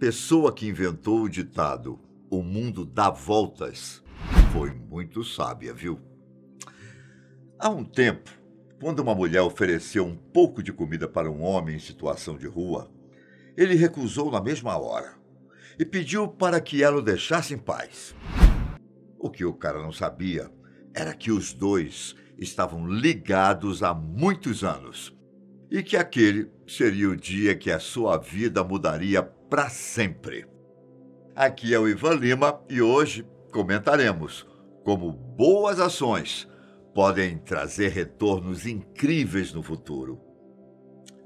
pessoa que inventou o ditado "O mundo dá voltas" foi muito sábia, viu? Há um tempo, quando uma mulher ofereceu um pouco de comida para um homem em situação de rua, ele recusou na mesma hora e pediu para que ela o deixasse em paz. O que o cara não sabia era que os dois estavam ligados há muitos anos e que aquele seria o dia que a sua vida mudaria para sempre. Aqui é o Ivan Lima e hoje comentaremos como boas ações podem trazer retornos incríveis no futuro.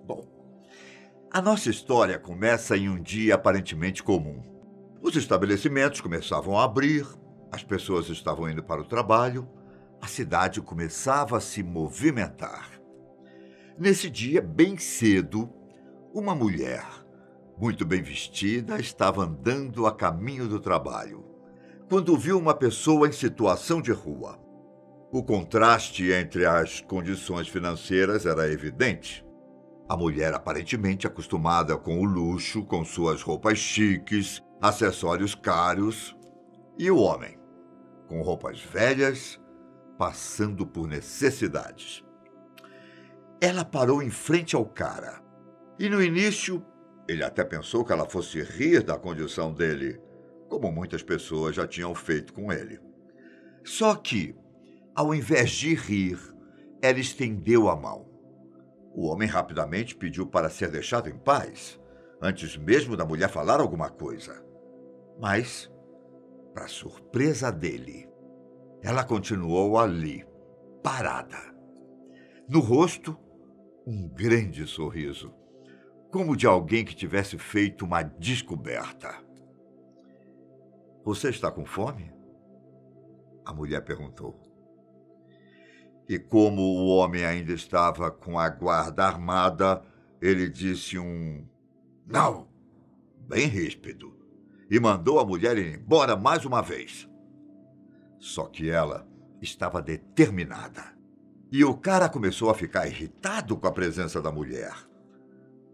Bom, a nossa história começa em um dia aparentemente comum. Os estabelecimentos começavam a abrir, as pessoas estavam indo para o trabalho, a cidade começava a se movimentar. Nesse dia, bem cedo, uma mulher, muito bem vestida, estava andando a caminho do trabalho, quando viu uma pessoa em situação de rua. O contraste entre as condições financeiras era evidente. A mulher, aparentemente acostumada com o luxo, com suas roupas chiques, acessórios caros, e o homem, com roupas velhas, passando por necessidades. Ela parou em frente ao cara, e no início ele até pensou que ela fosse rir da condição dele, como muitas pessoas já tinham feito com ele. Só que, ao invés de rir, ela estendeu a mão. O homem rapidamente pediu para ser deixado em paz, antes mesmo da mulher falar alguma coisa. Mas, para surpresa dele, ela continuou ali, parada. No rosto, um grande sorriso, como de alguém que tivesse feito uma descoberta. "Você está com fome?" a mulher perguntou. E como o homem ainda estava com a guarda armada, ele disse um "não", bem ríspido, e mandou a mulher ir embora mais uma vez. Só que ela estava determinada. E o cara começou a ficar irritado com a presença da mulher.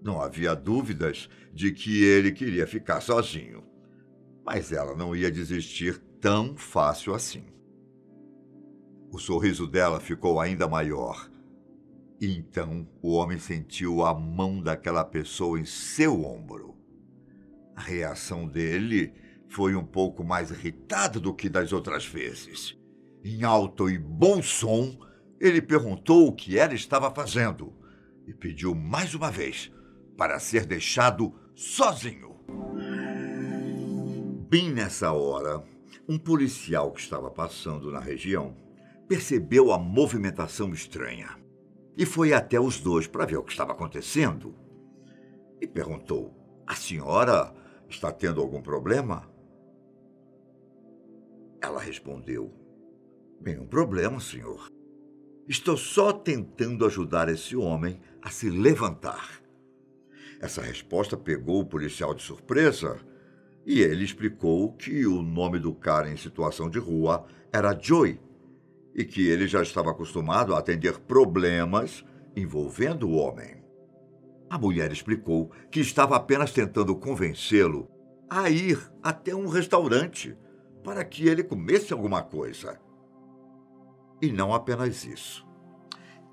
Não havia dúvidas de que ele queria ficar sozinho. Mas ela não ia desistir tão fácil assim. O sorriso dela ficou ainda maior. E então o homem sentiu a mão daquela pessoa em seu ombro. A reação dele foi um pouco mais irritada do que das outras vezes. Em alto e bom som, ele perguntou o que ela estava fazendo e pediu mais uma vez para ser deixado sozinho. Bem nessa hora, um policial que estava passando na região percebeu a movimentação estranha e foi até os dois para ver o que estava acontecendo. E perguntou: "A senhora está tendo algum problema?" Ela respondeu: "Nenhum problema, senhor. Estou só tentando ajudar esse homem a se levantar." Essa resposta pegou o policial de surpresa e ele explicou que o nome do cara em situação de rua era Joey e que ele já estava acostumado a atender problemas envolvendo o homem. A mulher explicou que estava apenas tentando convencê-lo a ir até um restaurante para que ele comesse alguma coisa. E não apenas isso.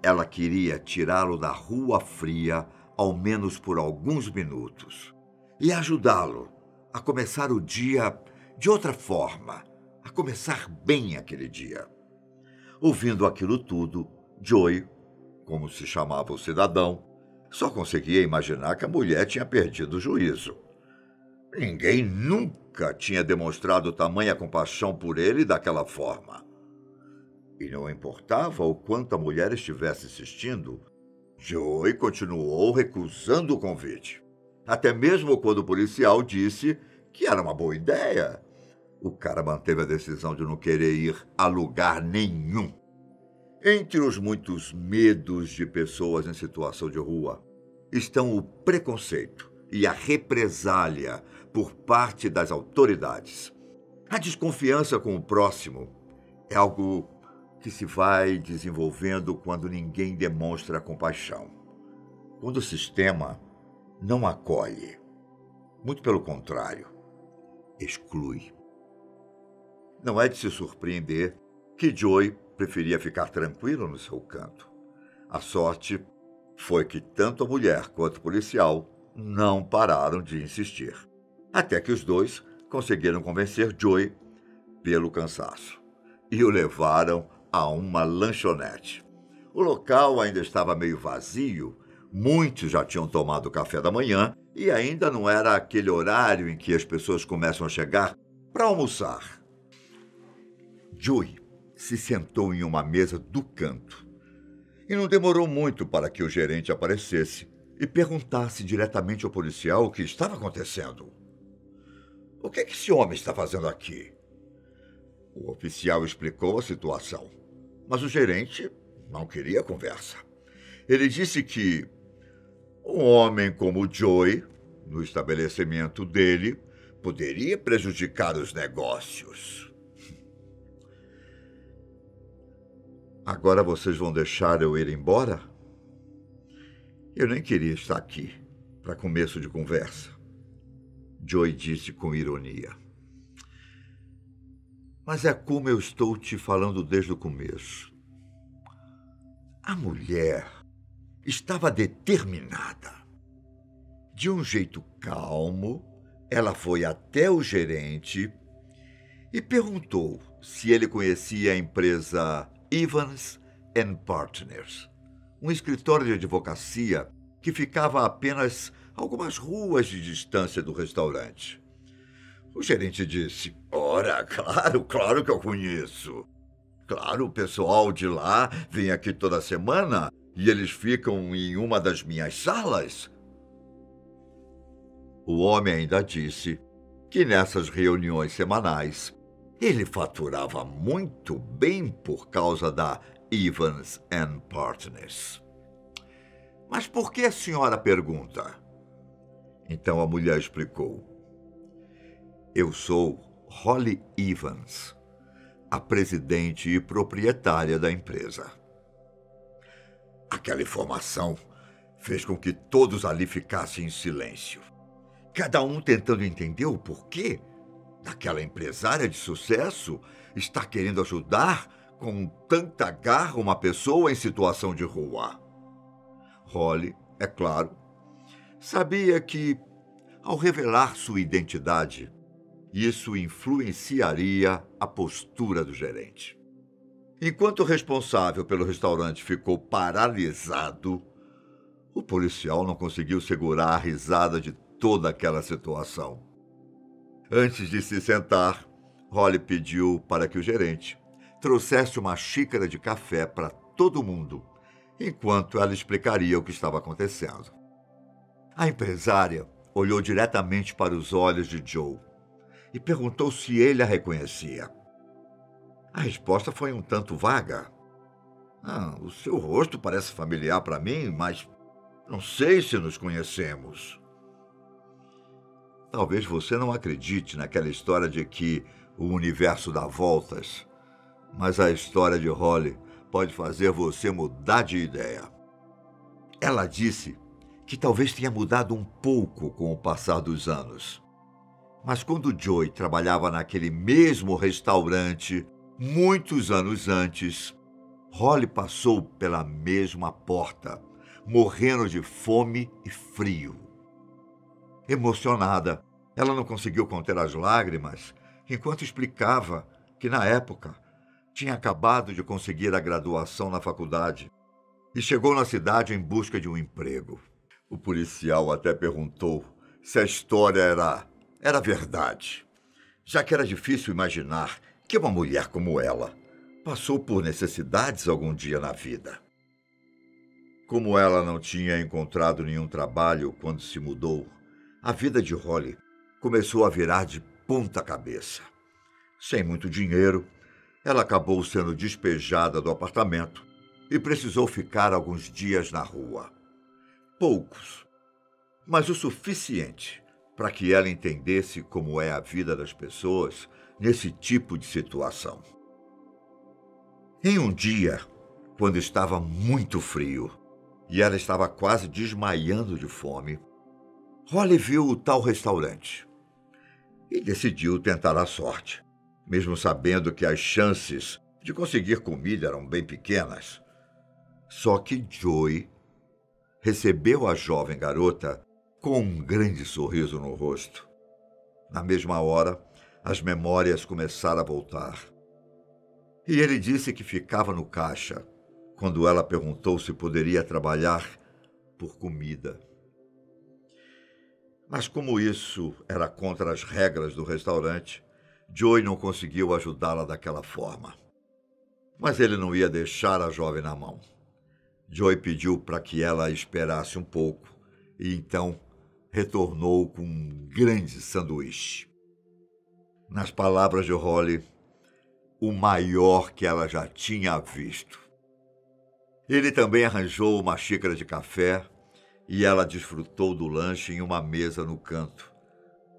Ela queria tirá-lo da rua fria, ao menos por alguns minutos, e ajudá-lo a começar o dia de outra forma, a começar bem aquele dia. Ouvindo aquilo tudo, Joey, como se chamava o cidadão, só conseguia imaginar que a mulher tinha perdido o juízo. Ninguém nunca tinha demonstrado tamanha compaixão por ele daquela forma. E não importava o quanto a mulher estivesse insistindo, Joey continuou recusando o convite. Até mesmo quando o policial disse que era uma boa ideia. O cara manteve a decisão de não querer ir a lugar nenhum. Entre os muitos medos de pessoas em situação de rua estão o preconceito e a represália por parte das autoridades. A desconfiança com o próximo é algo que se vai desenvolvendo quando ninguém demonstra compaixão. Quando o sistema não acolhe. Muito pelo contrário, exclui. Não é de se surpreender que Joey preferia ficar tranquilo no seu canto. A sorte foi que tanto a mulher quanto o policial não pararam de insistir, até que os dois conseguiram convencer Joey pelo cansaço e o levaram a uma lanchonete. O local ainda estava meio vazio, muitos já tinham tomado café da manhã e ainda não era aquele horário em que as pessoas começam a chegar para almoçar. Joey se sentou em uma mesa do canto e não demorou muito para que o gerente aparecesse e perguntasse diretamente ao policial o que estava acontecendo. O que esse homem está fazendo aqui? O oficial explicou a situação, mas o gerente não queria conversa. Ele disse que um homem como o Joey, no estabelecimento dele, poderia prejudicar os negócios. Agora vocês vão deixar eu ir embora? Eu nem queria estar aqui para começo de conversa, Joey disse com ironia. Mas é como eu estou te falando desde o começo. A mulher estava determinada. De um jeito calmo, ela foi até o gerente e perguntou se ele conhecia a empresa Evans & Partners, um escritório de advocacia que ficava a apenas algumas ruas de distância do restaurante. O gerente disse: ora, claro que eu conheço. Claro, o pessoal de lá vem aqui toda semana e eles ficam em uma das minhas salas. O homem ainda disse que nessas reuniões semanais ele faturava muito bem por causa da Evans & Partners. Mas por que a senhora pergunta? Então a mulher explicou. Eu sou Holly Evans, a presidente e proprietária da empresa. Aquela informação fez com que todos ali ficassem em silêncio, cada um tentando entender o porquê daquela empresária de sucesso estar querendo ajudar com tanta garra uma pessoa em situação de rua. Holly, é claro, sabia que, ao revelar sua identidade, isso influenciaria a postura do gerente. Enquanto o responsável pelo restaurante ficou paralisado, o policial não conseguiu segurar a risada de toda aquela situação. Antes de se sentar, Holly pediu para que o gerente trouxesse uma xícara de café para todo mundo, enquanto ela explicaria o que estava acontecendo. A empresária olhou diretamente para os olhos de Joe e perguntou se ele a reconhecia. A resposta foi um tanto vaga. O seu rosto parece familiar para mim, mas não sei se nos conhecemos. Talvez você não acredite naquela história de que o universo dá voltas, mas a história de Holly pode fazer você mudar de ideia. Ela disse que talvez tenha mudado um pouco com o passar dos anos. Mas quando Joey trabalhava naquele mesmo restaurante, muitos anos antes, Holly passou pela mesma porta, morrendo de fome e frio. Emocionada, ela não conseguiu conter as lágrimas enquanto explicava que, na época, tinha acabado de conseguir a graduação na faculdade e chegou na cidade em busca de um emprego. O policial até perguntou se a história era verdade, já que era difícil imaginar que uma mulher como ela passou por necessidades algum dia na vida. Como ela não tinha encontrado nenhum trabalho quando se mudou, a vida de Holly começou a virar de ponta cabeça. Sem muito dinheiro, ela acabou sendo despejada do apartamento e precisou ficar alguns dias na rua. Poucos, mas o suficiente para que ela entendesse como é a vida das pessoas nesse tipo de situação. Em um dia, quando estava muito frio e ela estava quase desmaiando de fome, Holly viu o tal restaurante e decidiu tentar a sorte, mesmo sabendo que as chances de conseguir comida eram bem pequenas. Só que Joey recebeu a jovem garota com um grande sorriso no rosto. Na mesma hora, as memórias começaram a voltar. E ele disse que ficava no caixa quando ela perguntou se poderia trabalhar por comida. Mas como isso era contra as regras do restaurante, Joey não conseguiu ajudá-la daquela forma. Mas ele não ia deixar a jovem na mão. Joey pediu para que ela esperasse um pouco e então retornou com um grande sanduíche. Nas palavras de Holly, o maior que ela já tinha visto. Ele também arranjou uma xícara de café e ela desfrutou do lanche em uma mesa no canto,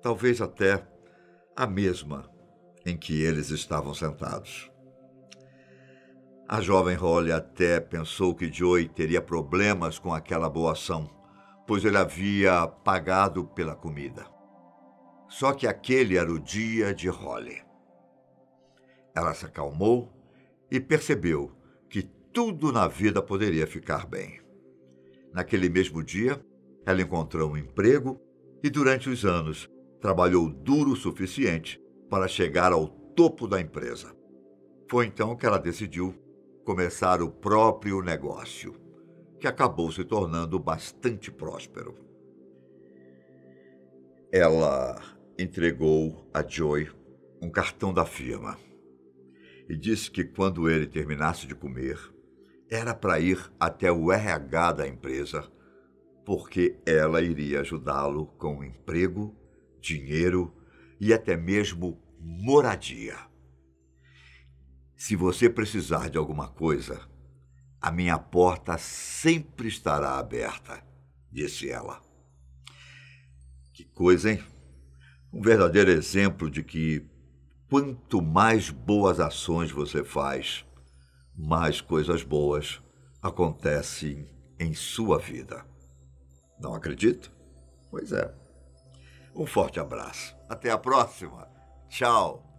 talvez até a mesma em que eles estavam sentados. A jovem Holly até pensou que Joey teria problemas com aquela boa ação, pois ele havia pagado pela comida. Só que aquele era o dia de Holly. Ela se acalmou e percebeu que tudo na vida poderia ficar bem. Naquele mesmo dia, ela encontrou um emprego e, durante os anos, trabalhou duro o suficiente para chegar ao topo da empresa. Foi então que ela decidiu começar o próprio negócio, que acabou se tornando bastante próspero. Ela entregou a Joey um cartão da firma e disse que quando ele terminasse de comer, era para ir até o RH da empresa, porque ela iria ajudá-lo com emprego, dinheiro e até mesmo moradia. Se você precisar de alguma coisa, a minha porta sempre estará aberta, disse ela. Que coisa, hein? Um verdadeiro exemplo de que quanto mais boas ações você faz, mais coisas boas acontecem em sua vida. Não acredita? Pois é. Um forte abraço. Até a próxima. Tchau.